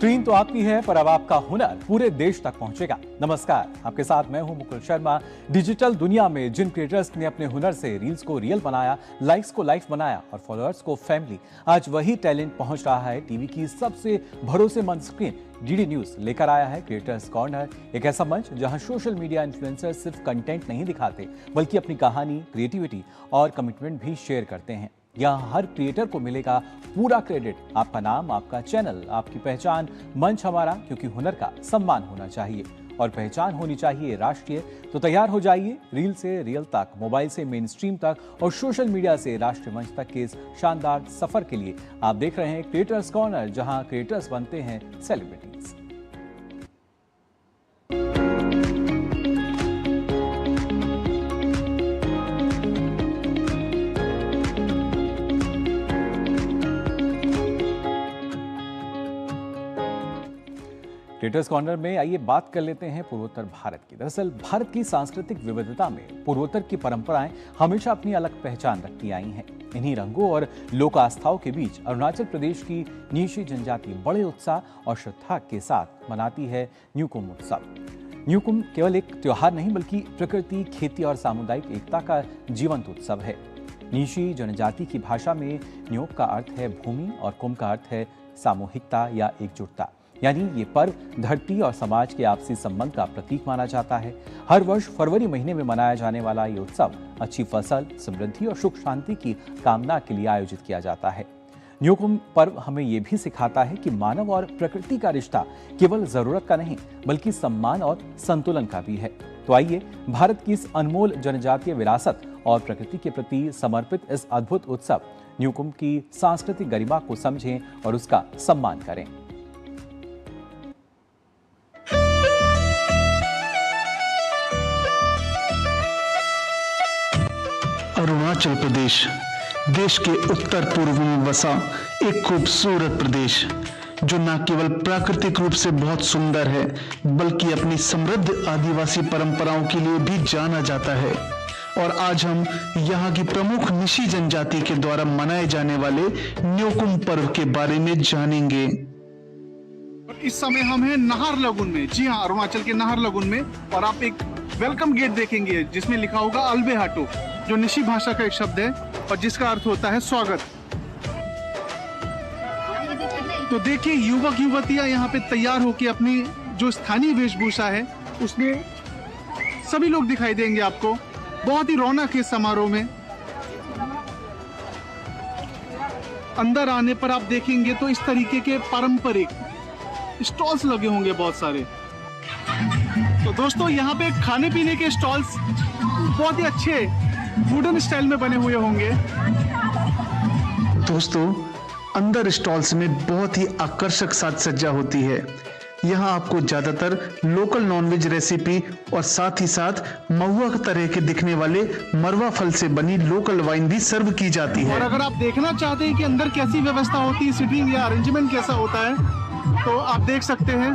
Screen तो आपकी है पर अब आपका हुनर पूरे देश तक पहुंचेगा। नमस्कार, आपके साथ मैं हूं मुकुल शर्मा। डिजिटल दुनिया में जिन क्रिएटर्स ने अपने हुनर से रील्स को रियल बनाया, लाइक्स को लाइफ बनाया और फॉलोअर्स को फैमिली, आज वही टैलेंट पहुंच रहा है टीवी की सबसे भरोसेमंद स्क्रीन। डीडी न्यूज लेकर आया है क्रिएटर्स कॉर्नर, एक ऐसा मंच जहां सोशल मीडिया इन्फ्लुएंसर सिर्फ कंटेंट नहीं दिखाते बल्कि अपनी कहानी, क्रिएटिविटी और कमिटमेंट भी शेयर करते हैं। यहाँ हर क्रिएटर को मिलेगा पूरा क्रेडिट। आपका नाम, आपका चैनल, आपकी पहचान, मंच हमारा, क्योंकि हुनर का सम्मान होना चाहिए और पहचान होनी चाहिए राष्ट्रीय। तो तैयार हो जाइए रील से रियल तक, मोबाइल से मेन स्ट्रीम तक और सोशल मीडिया से राष्ट्रीय मंच तक के इस शानदार सफर के लिए। आप देख रहे हैं क्रिएटर्स कॉर्नर, जहां क्रिएटर्स बनते हैं सेलिब्रिटीज। क्रिएटर्स कॉर्नर में आइए बात कर लेते हैं पूर्वोत्तर भारत की। दरअसल भारत की सांस्कृतिक विविधता में पूर्वोत्तर की परंपराएं हमेशा अपनी अलग पहचान रखती आई हैं। इन्हीं रंगों और लोक आस्थाओं के बीच अरुणाचल प्रदेश की नीशी जनजाति बड़े उत्साह और श्रद्धा के साथ मनाती है न्यूकुम उत्सव। न्यूकुम केवल एक त्योहार नहीं बल्कि प्रकृति, खेती और सामुदायिक एकता का जीवंत उत्सव है। नीशी जनजाति की भाषा में न्योक का अर्थ है भूमि और कुम का अर्थ है सामूहिकता या एकजुटता। यानी ये पर्व धरती और समाज के आपसी संबंध का प्रतीक माना जाता है। हर वर्ष फरवरी महीने में मनाया जाने वाला ये उत्सव अच्छी फसल, समृद्धि और सुख शांति की कामना के लिए आयोजित किया जाता है। न्यूकुम पर्व हमें ये भी सिखाता है कि मानव और प्रकृति का रिश्ता केवल जरूरत का नहीं बल्कि सम्मान और संतुलन का भी है। तो आइए भारत की इस अनमोल जनजातीय विरासत और प्रकृति के प्रति समर्पित इस अद्भुत उत्सव न्यूकुम की सांस्कृतिक गरिमा को समझें और उसका सम्मान करें। अरुणाचल प्रदेश देश के उत्तर पूर्व में बसा एक खूबसूरत प्रदेश जो न केवल प्राकृतिक रूप से बहुत सुंदर है बल्कि अपनी समृद्ध आदिवासी परंपराओं के लिए भी जाना जाता है। और आज हम यहाँ की प्रमुख निशी जनजाति के द्वारा मनाए जाने वाले न्योकुम पर्व के बारे में जानेंगे। इस समय हम हैं नाहर लगुन में। जी हाँ, अरुणाचल के नाहर लगुन में। और आप एक वेलकम गेट देखेंगे जिसमें लिखा होगा अल्बे हाटो, जो निशी भाषा का एक शब्द है और जिसका अर्थ होता है स्वागत। तो देखिए युवक युवतियां यहाँ पे तैयार होकर अपनी जो स्थानीय वेशभूषा है उसमें सभी लोग दिखाई देंगे आपको। बहुत ही रौनक है समारोह में। अंदर आने पर आप देखेंगे तो इस तरीके के पारंपरिक स्टॉल्स लगे होंगे बहुत सारे। तो दोस्तों यहाँ पे खाने पीने के स्टॉल्स बहुत ही अच्छे वुडन स्टाइल में बने हुए होंगे। दोस्तों अंदर स्टॉल्स में बहुत ही आकर्षक साज सज्जा होती है। यहाँ आपको ज्यादातर लोकल नॉनवेज रेसिपी और साथ ही साथ महुआ तरह के दिखने वाले मरवा फल से बनी लोकल वाइन भी सर्व की जाती है। और अगर आप देखना चाहते हैं कि अंदर कैसी व्यवस्था होती है, सीटिंग या अरेंजमेंट कैसा होता है, तो आप देख सकते हैं।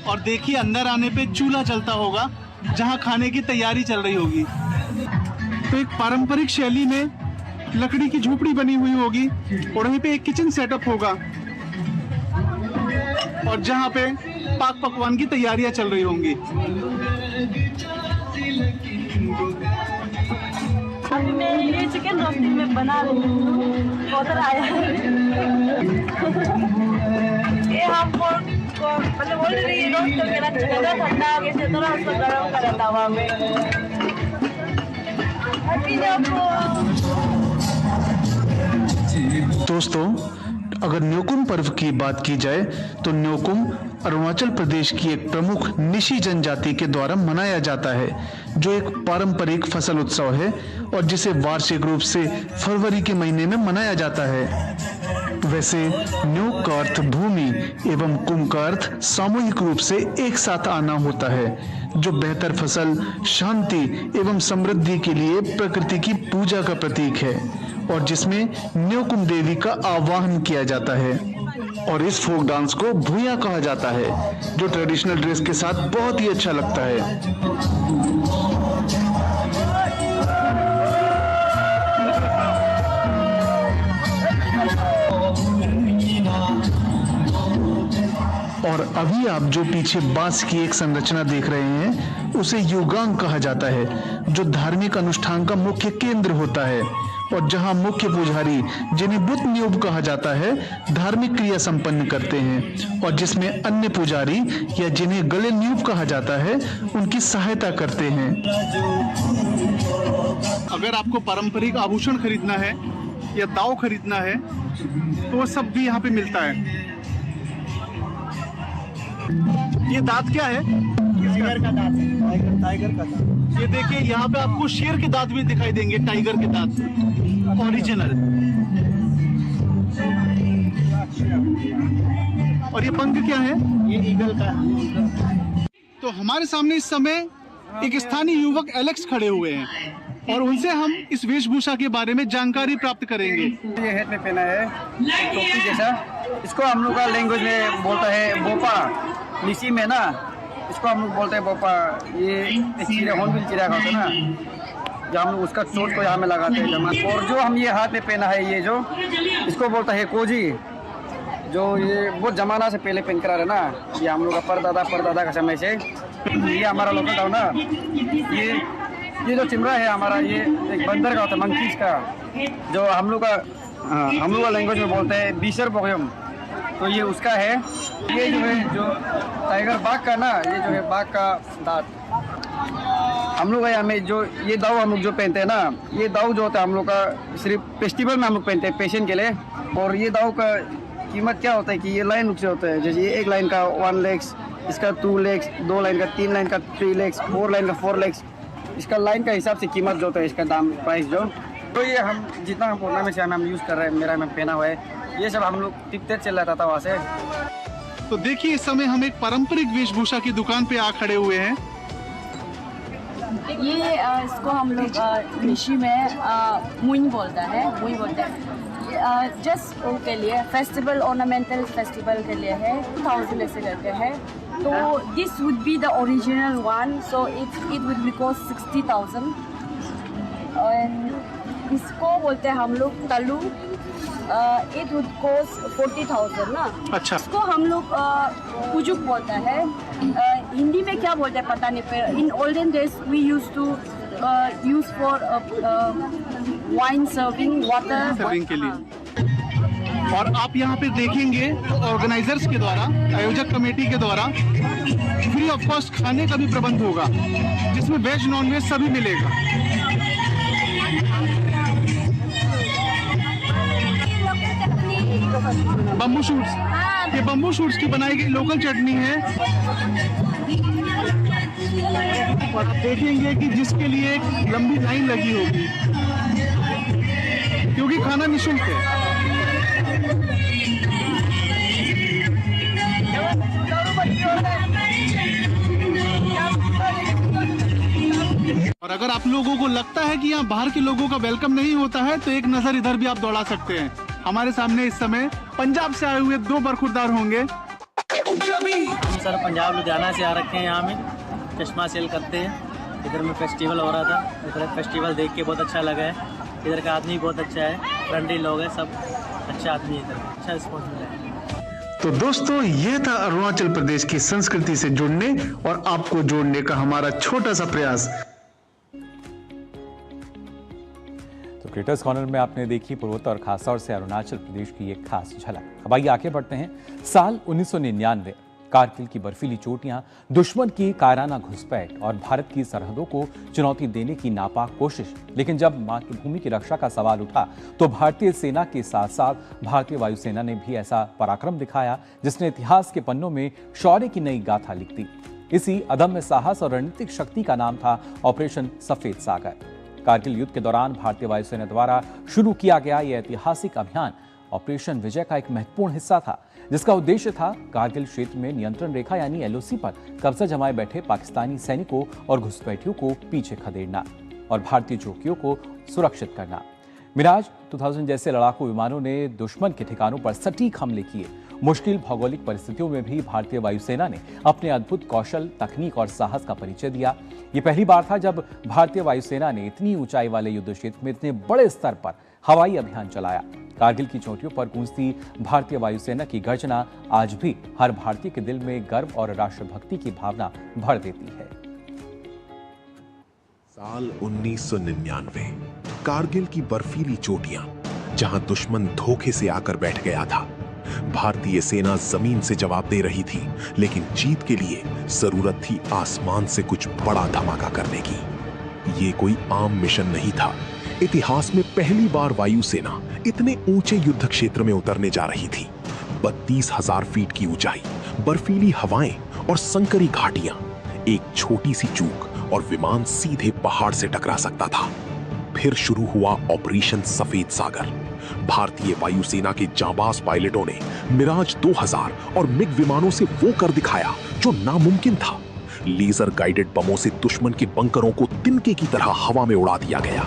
और देखिए अंदर आने पे चूल्हा चलता होगा जहां खाने की तैयारी चल रही होगी। तो एक पारंपरिक शैली में लकड़ी की झोपड़ी बनी हुई होगी और वहीं पे एक किचन सेटअप होगा और जहां पे पाक पकवान की तैयारियां चल रही होंगी। अभी मैं ये चिकन रोस्टी में बना रही हूँ। ऑर्डर आया है। ये हमको मतलब ऑलरेडी रोस्ट करके रख चुका था, ठंडा हो गया थोड़ा उसको गर्म करा तवा में। अभी दोस्तों अगर न्योकुम पर्व की बात की जाए तो न्योकुम अरुणाचल प्रदेश की एक प्रमुख निशी जनजाति के द्वारा मनाया जाता है, जो एक पारंपरिक फसल उत्सव है और जिसे वार्षिक रूप से फरवरी के महीने में मनाया जाता है। वैसे न्योक का अर्थ भूमि एवं कुम का अर्थ सामूहिक रूप से एक साथ आना होता है, जो बेहतर फसल, शांति एवं समृद्धि के लिए प्रकृति की पूजा का प्रतीक है और जिसमें न्योकुम देवी का आवाहन किया जाता है। और इस फोक डांस को भूया कहा जाता है, जो ट्रेडिशनल ड्रेस के साथ बहुत ही अच्छा लगता है। और अभी आप जो पीछे बांस की एक संरचना देख रहे हैं उसे युगांग कहा जाता है, जो धार्मिक अनुष्ठान का मुख्य केंद्र होता है और जहां मुख्य पुजारी, जिन्हें बुत न्यूब कहा जाता है, धार्मिक क्रिया संपन्न करते हैं और जिसमें अन्य पुजारी या जिन्हें गले न्यूब कहा जाता है उनकी सहायता करते हैं। अगर आपको पारंपरिक आभूषण खरीदना है या दाव खरीदना है तो वो सब भी यहाँ पे मिलता है। ये दांत क्या है? टाइगर का दांत है, टाइगर का दांत। ये देखिए यहाँ पे आपको शेर के दांत भी दिखाई देंगे, टाइगर के दांत ओरिजिनल। और ये पंख क्या है? ये ईगल का है। तो हमारे सामने इस समय एक स्थानीय युवक एलेक्स खड़े हुए हैं और उनसे हम इस वेशभूषा के बारे में जानकारी प्राप्त करेंगे। ये हेड में पहना है टोपी जैसा, इसको हम लोग का लैंग्वेज में बोलता है बोपा। निशी में ना इसको हम लोग बोलते हैं बोपा। ये चिड़िया हॉर्नबिल चिड़िया का होता है ना, जब हम लोग उसका चोट को यहाँ में लगाते हैं जमा। और जो हम ये हाथ में पहना है, ये जो इसको बोलता है कोजी, जो ये बहुत जमाना से पहले पहन कर आ रहे ना, ये हम लोग का परदादा का समय से। ये हमारा लोकल था ना, ये जो चिमरा है हमारा, ये एक बंदर का होता है, मंकीज का, जो हम लोग का लैंग्वेज में बोलते हैं बीसर बोगयम, तो ये उसका है। ये जो है जो टाइगर बाघ का ना, ये जो है बाघ का दांत। हम लोग यहाँ में जो ये दाव हम लोग जो पहनते हैं ना, ये दाव जो होता है हम लोग का सिर्फ फेस्टिवल में हम लोग पहनते हैं पेशेंट के लिए। और ये दाव का कीमत क्या होता है कि ये लाइन से होता है, जैसे ये एक लाइन का 1 लेग्स, इसका 2 लेग्स, 2 लाइन का 3 लाइन का 3 लेग्स, 4 लाइन का 4 लेग्स, इसका लाइन का हिसाब से कीमत जो होता है, इसका दाम प्राइस जो। तो ये हम जितना हम पुराना में से हम यूज़ कर रहे हैं, मेरा में पहना हुआ है, ये सब हम लोग टिकते चल रहा था वहाँ से। तो देखिए इस समय हम एक पारंपरिक वेशभूषा की दुकान पे आ खड़े हुए हैं। ये इसको हम लोग निशी में मुइन बोलता है, मुइन बोलते हैं। जस्ट के लिए फेस्टिवल, ऑर्नामेंटल फेस्टिवल के लिए है, 2000 ऐसे करके है। तो this would be the original one, so it would be cost 60,000। और इसको बोलते हैं हम लोग तलू, इट वुड कॉस्ट 40,000 ना। अच्छा। इसको हम लोग पुजुक बोलता है। हिंदी में क्या बोलते हैं पता नहीं, पर in olden days we use to use for wine serving, water serving के लिए। और आप यहाँ पे देखेंगे तो ऑर्गेनाइजर्स के द्वारा, आयोजक कमेटी के द्वारा फ्री ऑफ कॉस्ट खाने का भी प्रबंध होगा, जिसमें वेज नॉन वेज सभी मिलेगा। बम्बू शूट्स, ये बम्बू शूट्स की बनाई गई लोकल चटनी है। और आप देखेंगे कि जिसके लिए एक लंबी लाइन लगी होगी, क्योंकि खाना निःशुल्क है। और अगर आप लोगों को लगता है कि यहाँ बाहर के लोगों का वेलकम नहीं होता है, तो एक नजर इधर भी आप दौड़ा सकते हैं। हमारे सामने इस समय पंजाब से आए हुए 2 बरखुरदार होंगे। हम सर पंजाब लुधियाना से आ रखे हैं, यहाँ में चश्मा सेल करते हैं। इधर में फेस्टिवल हो रहा था, इधर फेस्टिवल देख के बहुत अच्छा लगा है। इधर का आदमी बहुत अच्छा है, फ्रेंडली लोग हैं, सब अच्छा आदमी है, इधर अच्छा रिस्पॉन्स मिला है। तो दोस्तों, ये था अरुणाचल प्रदेश की संस्कृति से जुड़ने और आपको जोड़ने का हमारा छोटा सा प्रयास। तो क्रिएटर्स कॉर्नर में आपने देखी पूर्वोत्तर और खासतौर से अरुणाचल प्रदेश की एक खास झलक। अब आइए आगे बढ़ते हैं। साल 1999, कारगिल की बर्फीली चोटियां, दुश्मन की कायराना घुसपैठ और भारत की सरहदों को चुनौती देने की नापाक कोशिश। लेकिन जब मातृभूमि की रक्षा का सवाल उठा तो भारतीय सेना के साथ साथ भारतीय वायुसेना ने भी ऐसा पराक्रम दिखाया जिसने इतिहास के पन्नों में शौर्य की नई गाथा लिख दी। इसी अदम्य साहस और रणनीतिक शक्ति का नाम था ऑपरेशन सफेद सागर। कारगिल युद्ध के दौरान भारतीय वायुसेना द्वारा शुरू किया गया यह ऐतिहासिक अभियान ऑपरेशन विजय का एक महत्वपूर्ण हिस्सा था, जिसका उद्देश्य था कारगिल क्षेत्र में नियंत्रण रेखा यानी एलओसी पर कब्जा जमाए बैठे पाकिस्तानी सैनिकों और घुसपैठियों को पीछे खदेड़ना और भारतीय चौकियों को सुरक्षित करना। मिराज 2000 जैसे लड़ाकू विमानों ने दुश्मन के ठिकानों पर सटीक हमले किए। मुश्किल भौगोलिक परिस्थितियों में भी भारतीय वायुसेना ने अपने अद्भुत कौशल, तकनीक और साहस का परिचय दिया। ये पहली बार था जब भारतीय वायुसेना ने इतनी ऊंचाई वाले युद्ध क्षेत्र में इतने बड़े स्तर पर हवाई अभियान चलाया। कारगिल की चोटियों पर गूंजती भारतीय वायुसेना की गर्जना आज भी हर भारतीय के दिल में गर्व और राष्ट्रभक्ति की भावना भर देती है। साल 1999, कारगिल की बर्फीली चोटियां, जहां दुश्मन धोखे से आकर बैठ गया था। भारतीय सेना जमीन से जवाब दे रही थी, लेकिन जीत के लिए जरूरत थी आसमान से कुछ बड़ा धमाका करने की। ये कोई आम मिशन नहीं था। इतिहास में पहली बार वायुसेना इतने ऊंचे युद्ध क्षेत्र में उतरने जा रही थी। 32,000 फीट की ऊंचाई, बर्फीली हवाएं और संकरी घाटियां। एक छोटी सी चूक और विमान सीधे पहाड़ से टकरा सकता था। फिर शुरू हुआ ऑपरेशन सफेद सागर। भारतीय वायुसेना के जांबाज पायलटों ने मिराज 2000 और मिग विमानों से वो कर दिखाया जो नामुमकिन था। लेजर गाइडेड बमों से दुश्मन के बंकरों को तिनके की तरह हवा में उड़ा दिया गया।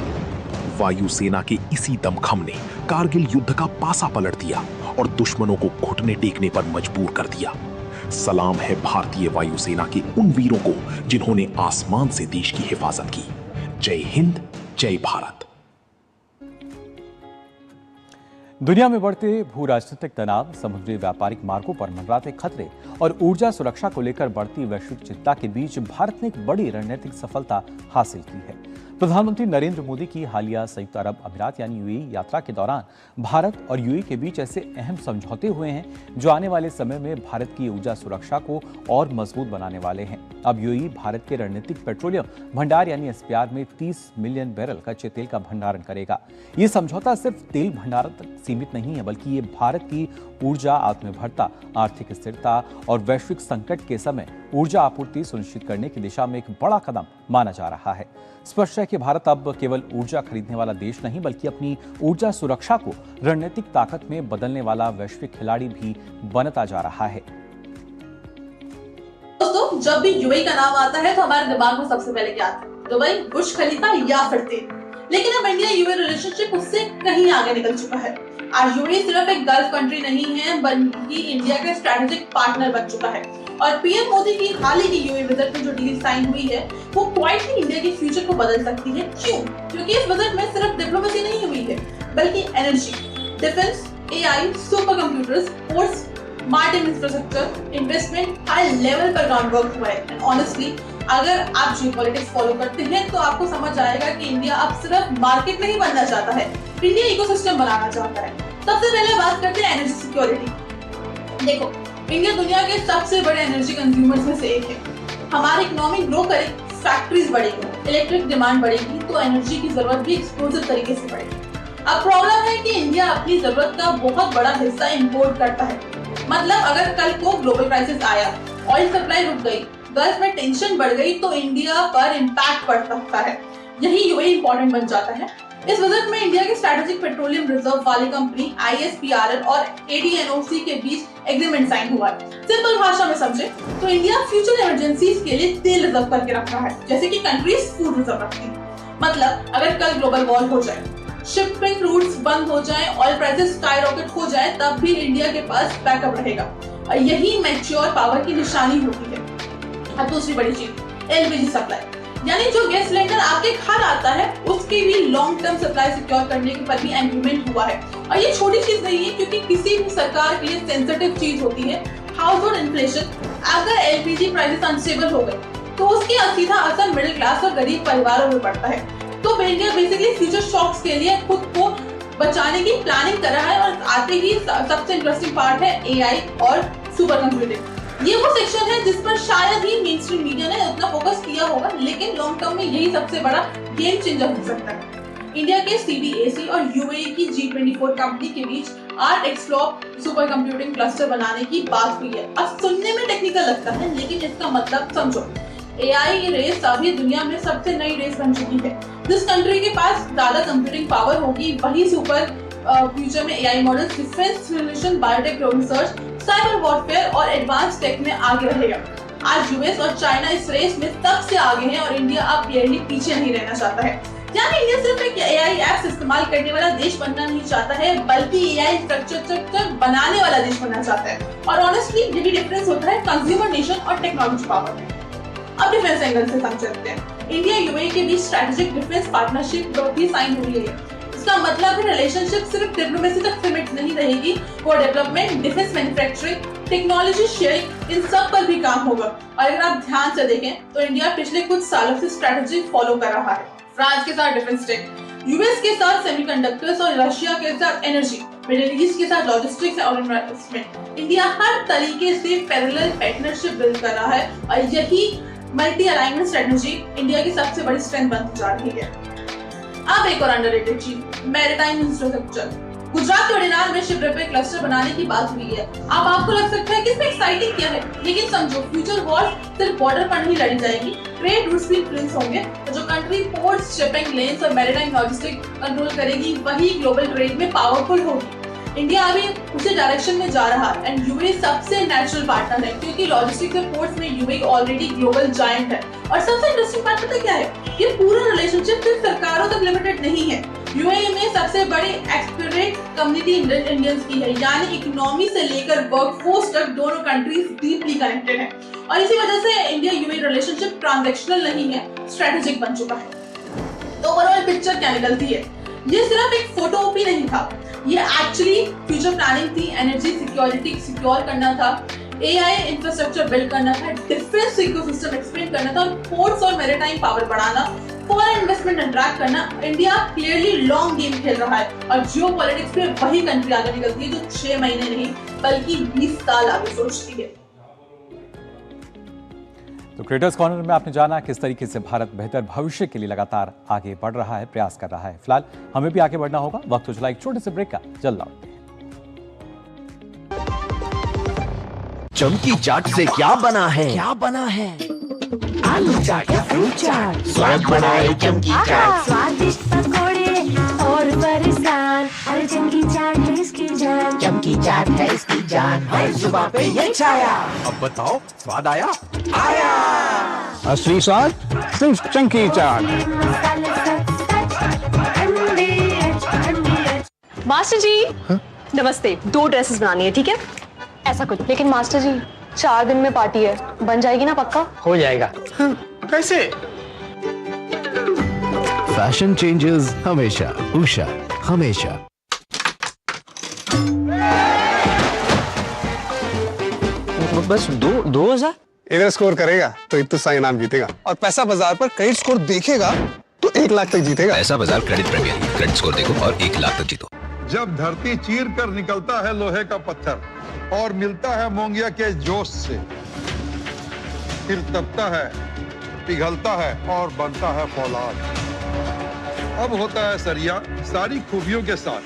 वायुसेना के इसी दमखम ने कारगिल युद्ध का पासा पलट दिया और दुश्मनों को घुटने टेकने पर मजबूर कर दिया। सलाम है भारतीय वायुसेना के उन वीरों को जिन्होंने आसमान से देश की हिफाजत की। जय हिंद, जय भारत। दुनिया में बढ़ते भू राजनीतिक तनाव, समुद्री व्यापारिक मार्गों पर मंडराते खतरे और ऊर्जा सुरक्षा को लेकर बढ़ती वैश्विक चिंता के बीच भारत ने एक बड़ी रणनीतिक सफलता हासिल की है। प्रधानमंत्री नरेंद्र मोदी की हालिया संयुक्त अरब अमीरात यानी यूएई यात्रा के दौरान भारत और यूएई के बीच ऐसे अहम समझौते हुए हैं जो आने वाले समय में भारत की ऊर्जा सुरक्षा को और मजबूत बनाने वाले हैं। अब यूएई भारत के रणनीतिक पेट्रोलियम भंडार यानी एसपीआर में 30 मिलियन बैरल कच्चे तेल का भंडारण करेगा। ये समझौता सिर्फ तेल भंडारण तक सीमित नहीं है, बल्कि ये भारत की ऊर्जा आत्मनिर्भरता, आर्थिक स्थिरता और वैश्विक संकट के समय ऊर्जा आपूर्ति सुनिश्चित करने की दिशा में एक बड़ा कदम माना जा रहा है। स्पष्ट है कि भारत अब केवल ऊर्जा खरीदने वाला देश नहीं, बल्कि अपनी ऊर्जा सुरक्षा को रणनीतिक ताकत में बदलने वाला वैश्विक खिलाड़ी भी बनता जा रहा है। दोस्तों, जब भी यूएई का नाम आता है तो हमारे दिमाग में सबसे पहले क्या आता है? दुबई, बुर्ज खलीफा या फिर तेल। लेकिन अब इंडिया यूएई रिलेशनशिप उससे कहीं आगे निकल चुका है। आज यूएई सिर्फ एक गल्फ कंट्री नहीं है, बल्कि इंडिया का स्ट्रेटेजिक पार्टनर बन चुका है। और पीएम मोदी की हाल ही की यूएई विजिट में जो डील साइन हुई है, वो क्वाइटली इंडिया के फ्यूचर को बदल सकती है। क्यों? क्योंकि इस विजिट में सिर्फ डिप्लोमेसी नहीं हुई है, बल्कि energy, defence, AI, super computers, ports, Martin infrastructure, investment high level पर ग्राउंड वर्क हुआ है। एंड ऑनेस्टली, अगर आप जियोपॉलिटिक्स फॉलो करते हैं तो आपको समझ आएगा कि इंडिया अब सिर्फ मार्केट नहीं बनना चाहता है, इंडिया इकोसिस्टम बनाना चाहता है। सबसे पहले बात करते हैं एनर्जी सिक्योरिटी। देखो, इंडिया दुनिया के सबसे बड़े एनर्जी कंज्यूमर्स में से एक है। हमारी इकोनॉमी ग्रो करे, फैक्ट्रीज बढ़ेगी, इलेक्ट्रिक डिमांड बढ़ेगी, तो एनर्जी की जरूरत भी एक्सप्लोसिव तरीके से बढ़ेगी। अब प्रॉब्लम है कि इंडिया अपनी जरूरत का बहुत बड़ा हिस्सा इंपोर्ट करता है। मतलब अगर कल को ग्लोबल क्राइसिस आया, ऑयल सप्लाई रुक गई, गल्फ में टेंशन बढ़ गई, तो इंडिया पर इम्पैक्ट पड़ सकता है। यही यूएई इंपॉर्टेंट बन जाता है। इस विजिट में इंडिया के स्ट्रेटेजिक पेट्रोलियम रिजर्व वाली कंपनी ISPRL और ADNOC के बीच एग्रीमेंट साइन हुआ है। सिंपल भाषा में समझे तो इंडिया फ्यूचर इमरजेंसीज के लिए तेल रिजर्व करके रख रहा है, जैसे कि कंट्रीज फूड रिजर्व रखती है। मतलब अगर कल ग्लोबल वॉर हो जाए, शिपिंग रूट्स बंद हो जाए, ऑयल प्राइसेस स्काईरॉकेट हो जाए, तब भी इंडिया के पास बैकअप रहेगा। और यही मैच्योर पावर की निशानी होती है। अब दूसरी बड़ी चीज, LPG सप्लाई, यानी जो गैस सिलेंडर आपके घर आता है, उसकी भी लॉन्ग टर्म सप्लाई सिक्योर करने पर भी एग्रीमेंट हुआ है। और ये छोटी चीज नहीं है, क्योंकि किसी भी सरकार के लिए सेंसिटिव चीज होती है। हाउस होल्ड इन्फ्लेशन, अगर LPG प्राइसेस अनस्टेबल हो गए तो उसकी सीधा असर मिडिल क्लास और गरीब परिवारों में पड़ता है। तो इंडिया बेसिकली फ्यूचर शॉक्स के लिए खुद को बचाने की प्लानिंग कर रहा है। और आते ही सबसे इंटरेस्टिंग पार्ट है AI और सुपर कंप्यूटिंग। ये वो सेक्शन है जिस पर शायद ही मेन स्ट्रीम मीडिया ने उतना फोकस किया होगा, लेकिन लॉन्ग टर्म में यही सबसे बड़ा गेम चेंजर हो सकता है। इंडिया के CDAC और यूएई की G24 कंपनी के बीच art explore super computing cluster बनाने की बात हुई है। अब सुनने में टेक्निकल लगता है, लेकिन इसका मतलब समझो। AI रेस अभी दुनिया में सबसे नई रेस बन चुकी है। जिस कंट्री के पास ज्यादा कंप्यूटिंग पावर होगी, वही सुपर फ्यूचर में AI models, defence solution, biotech research, cyber warfare और एडवांस टेक में आगे रहेगा। आज यूएस और चाइना इस रेस में सबसे आगे हैं और इंडिया अब क्लियरली पीछे नहीं रहना चाहता है। यानी इंडिया सिर्फ एक AI एप्स इस्तेमाल करने वाला देश बनना नहीं चाहता है, बल्कि AI इंफ्रास्ट्रक्चर बनाने वाला देश बनना चाहता है। और ऑनेस्टली यही डिफरेंस होता है कंज्यूमर नेशन और टेक्नोलॉजी पावर में। अब डिफेंस एंगल से समझते हैं। इंडिया यूएई के बीच स्ट्रेटेजिक डिफेंस पार्टनरशिप भी साइन हुई है। इसका मतलब है रिलेशनशिप सिर्फ डिप्लोमेसी तक सीमित नहीं रहेगी, वो development, defence manufacturing, technology sharing, इन सब पर भी काम होगा। और अगर आप ध्यान से देखें तो इंडिया पिछले कुछ सालों से स्ट्रेटजी फॉलो कर रहा है। फ्रांस के साथ डिफेंस टेक, यूएस के साथ सेमीकंडक्टर्स और रशिया के साथ एनर्जी, मिडिल ईस्ट के साथ लॉजिस्टिक्स और इन्वेस्टमेंट। इंडिया हर तरीके से पैरेलल पार्टनरशिप बिल्ड कर रहा है और यही मल्टी अलाइनमेंट स्ट्रेटजी इंडिया की सबसे बड़ी स्ट्रेंथ बनती जा रही है। अब एक और अंडररेटेड चीज, मैरीटाइम इंफ्रास्ट्रक्चर। गुजरात के वडीनार में शिप रिपेयर क्लस्टर बनाने की बात हुई है। अब आपको लग सकता है कि इसमें एक्साइटिंग क्या है, लेकिन समझो फ्यूचर वॉर सिर्फ बॉर्डर पर नहीं लड़ी जाएगी, ट्रेड रूट्स भी इन्फ्लुएंस होंगे। तो जो कंट्री पोर्ट्स, शिपिंग लेन्स और मैरीटाइम लॉजिस्टिक्स कंट्रोल करेगी वही ग्लोबल ट्रेड में पावरफुल होगी। इंडिया अभी उसी डायरेक्शन में जा रहा है एंड यूएई सबसे नेचुरल पार्टनर है, क्योंकि लॉजिस्टिक्स और पोर्ट्स में यूएई ऑलरेडी ग्लोबल जायंट है। और सबसे इंटरेस्टिंग बात पता क्या है, ये पूरा रिलेशनशिप सिर्फ सरकारों तक लिमिटेड नहीं है। यूएई में सबसे बड़ी एक्सपेट्रिएट कम्युनिटी इंडियंस की है, यानी इकोनॉमी से लेकर वर्कफोर्स तक दोनों कंट्रीज डीपली कनेक्टेड हैं। और इसी वजह से इंडिया यूएई रिलेशनशिप ट्रांजैक्शनल नहीं है, स्ट्रेटेजिक बन चुका है। तो ओवरऑल पिक्चर क्या निकलती है, ये सिर्फ एक फोटो ओपी नहीं था, ये एक्चुअली फ्यूचर प्लानिंग थी, एनर्जी सिक्योरिटी सिक्योर करना था, एआई इंफ्रास्ट्रक्चर बिल्ड करना था, डिफेंस इकोसिस्टम एक्सपेंड करना था, और पोर्ट्स और मैरीटाइम पावर बढ़ाना, फॉरेन इन्वेस्टमेंट अट्रैक्ट करना। इंडिया क्लियरली लॉन्ग गेम खेल रहा है और जियोपॉलिटिक्स में वही कंट्री आगे निकलती है जो 6 महीने नहीं बल्कि 20 साल आगे सोचती है। तो क्रिएटर्स कॉर्नर में आपने जाना किस तरीके से भारत बेहतर भविष्य के लिए लगातार आगे बढ़ रहा है, प्रयास कर रहा है। फिलहाल हमें भी आगे बढ़ना होगा, वक्त हो चला एक छोटे से ब्रेक का, जल्द लौटते हैं। चमकी चाट से क्या बना है? आलू चाट या फ्रूट चाट, स्वाद बनाए चमकी चाट, स्वादिष्ट पकोड़े और परेशान, अरे चमकी चाट है इसकी जान, चमकी चाट है इसकी जान, हर जुबान पे ये छाया। अब बताओ स्वाद आया? असली स्वाद सिर्फ चमकी चाट। मास्टर जी नमस्ते, 2 ड्रेसेस बनानी है, ठीक है? ऐसा कुछ। लेकिन मास्टर जी 4 दिन में पार्टी है, बन जाएगी ना पक्का? हो जाएगा। कैसे? फैशन चेंजेस हमेशा, उषा हमेशा। बस 2,000 इधर स्कोर करेगा तो इतना इनाम जीतेगा, और पैसा बाजार पर क्रेडिट स्कोर देखेगा तो 1 लाख तक जीतेगा। पैसा बाजार क्रेडिट प्रीमियर, क्रेडिट स्कोर देखो और 1 लाख तक जीतो। जब धरती चीर कर निकलता है लोहे का पत्थर और मिलता है मोंगिया के जोश से, फिर तपता है, पिघलता है और बनता है फौलाद। अब होता है सरिया सारी खूबियों के साथ।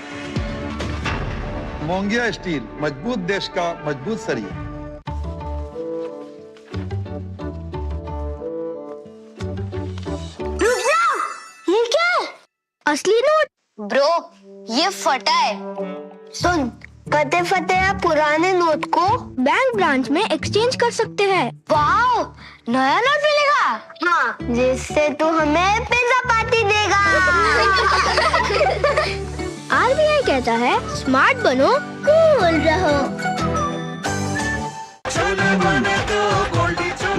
मोंगिया स्टील, मजबूत देश का मजबूत सरिया। ये क्या है? असली नोट? ब्रो ये फटा है। सुन, कते फटे या पुराने नोट को बैंक ब्रांच में एक्सचेंज कर सकते हैं। वाओ, नया नोट मिलेगा? हाँ, जिससे तू हमें पिज्जा पार्टी देगा। आरबीआई कहता है स्मार्ट बनो, कूल रहो।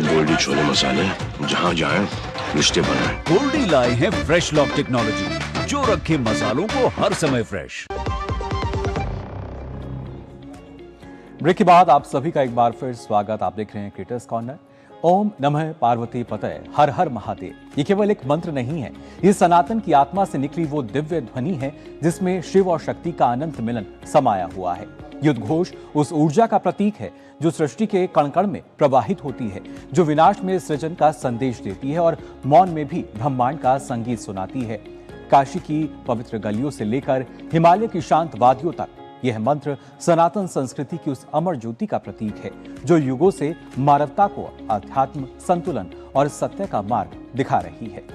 गोल्डी छोले मसाले, जहाँ जाएं रिश्ते बनाएं। गोल्डी लाए हैं फ्रेश लॉक टेक्नोलॉजी, जो रखे मसालों को हर समय फ्रेश। ब्रेक के बाद आप सभी का एक बार फिर स्वागत। आप देख रहे हैं क्रिएटर्स कॉर्नर। ओम नमः पार्वती पतये, हर हर महादेव, ये केवल एक मंत्र नहीं है, ये सनातन की आत्मा से निकली वो दिव्य ध्वनि है जिसमें शिव और शक्ति का अनंत मिलन समाया हुआ है। ये उद्घोष उस ऊर्जा का प्रतीक है जो सृष्टि के कण कण में प्रवाहित होती है, जो विनाश में सृजन का संदेश देती है और मौन में भी ब्रह्मांड का संगीत सुनाती है। काशी की पवित्र गलियों से लेकर हिमालय की शांत वादियों तक यह मंत्र सनातन संस्कृति की उस अमर ज्योति का प्रतीक है जो युगों से मानवता को अध्यात्म, संतुलन और सत्य का मार्ग दिखा रही है।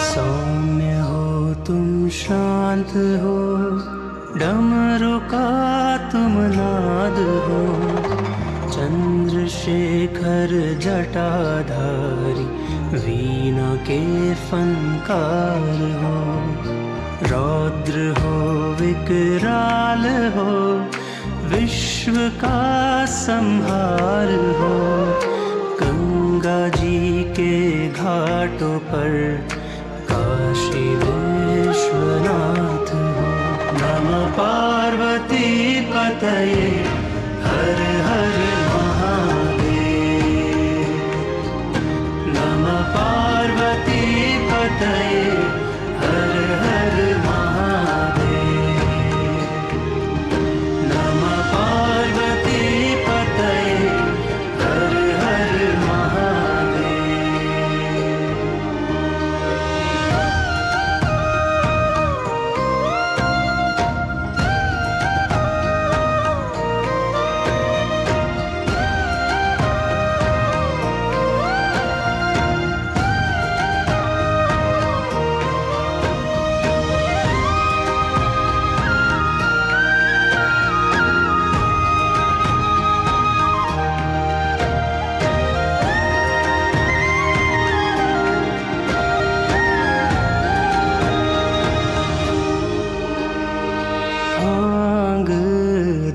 सौम्य हो तुम, शांत हो, डमरू का तुम नाद हो, चंद्रशेखर जटाधारी वीणा के फनकार हो, रौद्र हो विकराल हो, विश्व का संहार हो, गंगा जी के घाटों पर काशी विश्वनाथ हो। नमः पार्वती पतये हर हर महादेव, नमः पार्वती पतये हर हर महादेव, नमः पार्वती पतये हर हर महादेव।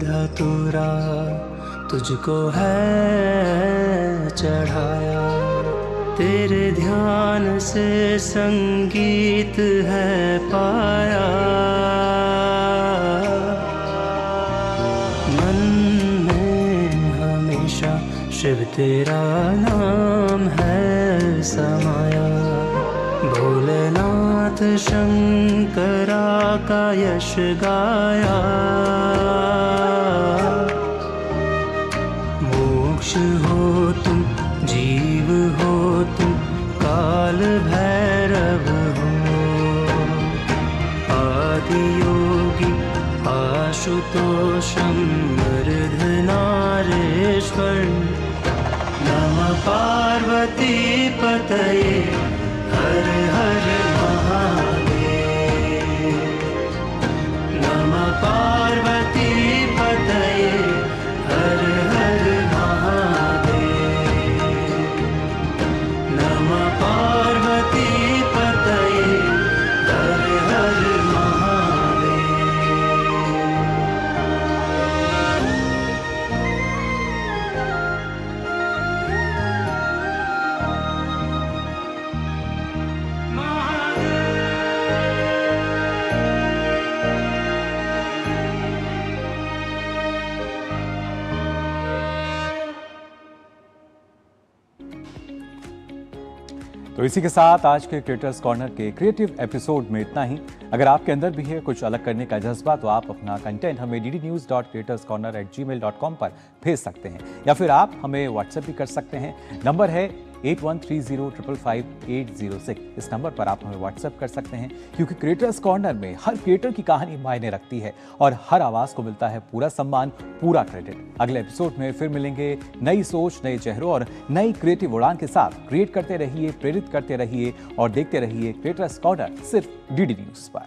धतूरा तुझको है चढ़ाया, तेरे ध्यान से संगीत है पाया, मन में हमेशा शिव तेरा नाम है समाया, भोलेनाथ शंकरा का यश गाया, मोक्ष हो तुम जीव हो तुम काल भैरव हो, आदि योगी आशुतोषम अर्धनारीश्वर, नमः पार्वती पतये हर हर महादेव, नमः पार्वती पतये हर हर महादेव, नमः पार्वती पतये हर हर महादेव। तो इसी के साथ आज के क्रिएटर्स कॉर्नर के क्रिएटिव एपिसोड में इतना ही। अगर आपके अंदर भी है कुछ अलग करने का जज्बा तो आप अपना कंटेंट हमें ddnews.creatorscorner@gmail.com पर भेज सकते हैं, या फिर आप हमें व्हाट्सएप भी कर सकते हैं। नंबर है 8130555806। इस नंबर पर आप हमें व्हाट्सएप कर सकते हैं, क्योंकि क्रिएटर्स कॉर्नर में हर क्रिएटर की कहानी मायने रखती है और हर आवाज को मिलता है पूरा सम्मान, पूरा क्रेडिट। अगले एपिसोड में फिर मिलेंगे नई सोच, नए चेहरों और नई क्रिएटिव उड़ान के साथ। क्रिएट करते रहिए, प्रेरित करते रहिए और देखते रहिए क्रिएटर्स कॉर्नर सिर्फ डीडी न्यूज पर।